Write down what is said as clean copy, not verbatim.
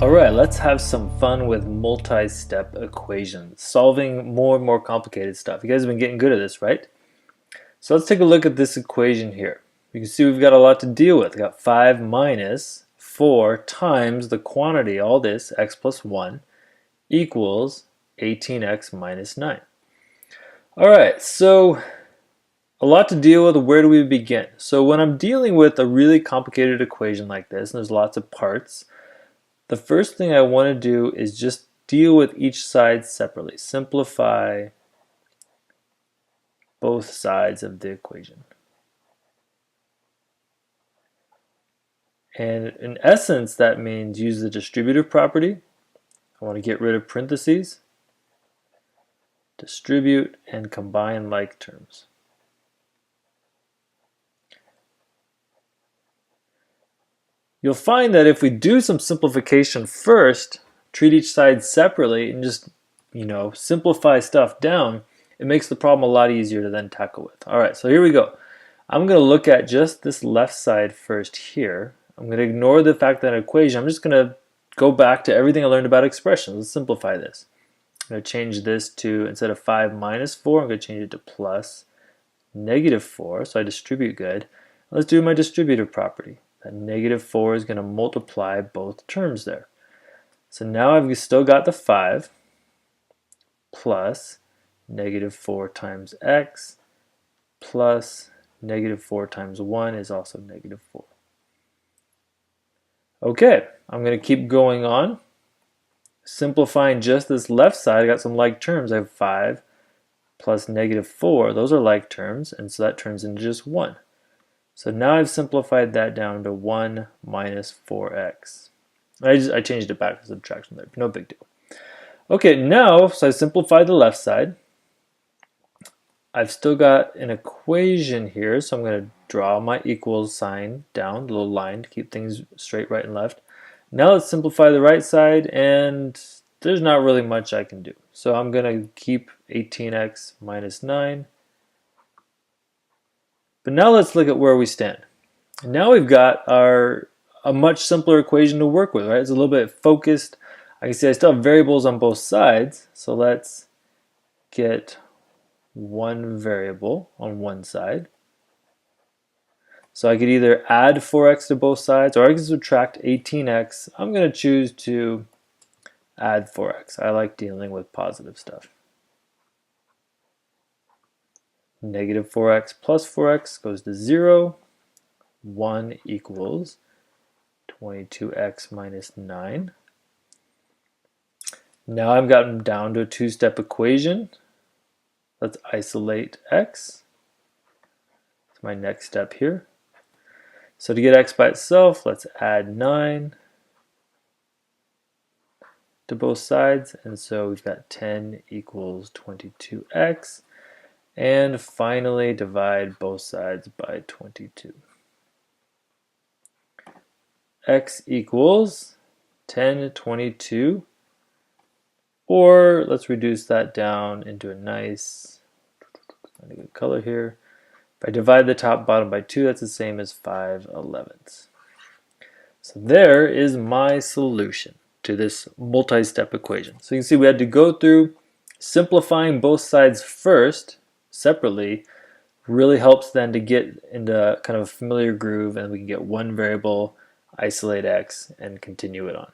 Alright, let's have some fun with multi-step equations, solving more and more complicated stuff. You guys have been getting good at this, right? So let's take a look at this equation here. You can see we've got a lot to deal with. We've got 5 minus 4 times the quantity, all this, x plus 1, equals 18x minus 9. Alright, so a lot to deal with. Where do we begin? So when I'm dealing with a really complicated equation like this, and there's lots of parts, the first thing I want to do is just deal with each side separately. Simplify both sides of the equation. And in essence, that means use the distributive property. I want to get rid of parentheses, distribute, and combine like terms. You'll find that if we do some simplification first, treat each side separately, and just, simplify stuff down, it makes the problem a lot easier to then tackle with. Alright, so here we go. I'm going to look at just this left side first here. I'm going to ignore the fact that an equation, I'm just going to go back to everything I learned about expressions. Let's simplify this. I'm going to change this to, instead of 5 minus 4, I'm going to change it to plus negative 4, so I distribute good. Let's do my distributive property. That negative 4 is going to multiply both terms there. So now I've still got the 5 plus negative 4 times x plus negative 4 times 1 is also negative 4. Okay, I'm going to keep going on. Simplifying just this left side, I got some like terms. I have 5 plus negative 4. Those are like terms, and so that turns into just 1. So now I've simplified that down to 1 minus 4x. I changed it back to subtraction there, no big deal. Okay, now, so I simplified the left side. I've still got an equation here, so I'm going to draw my equals sign down, the little line to keep things straight right and left. Now let's simplify the right side, and there's not really much I can do. So I'm going to keep 18x minus 9. But now let's look at where we stand. Now we've got a much simpler equation to work with, right? It's a little bit focused. I can see I still have variables on both sides, so let's get one variable on one side. So I could either add 4x to both sides, or I can subtract 18x. I'm going to choose to add 4x. I like dealing with positive stuff. Negative 4x plus 4x goes to 0. 1 equals 22x minus 9. Now I've gotten down to a two-step equation. Let's isolate x. That's my next step here. So to get x by itself, let's add 9 to both sides. And so we've got 10 equals 22x. And finally, divide both sides by 22. X equals 10/22, or let's reduce that down into a nice, find a good color here. If I divide the top bottom by 2, that's the same as 5/11. So there is my solution to this multi-step equation. So you can see we had to go through simplifying both sides first, separately, really helps then to get into kind of a familiar groove, and we can get one variable, isolate x, and continue it on.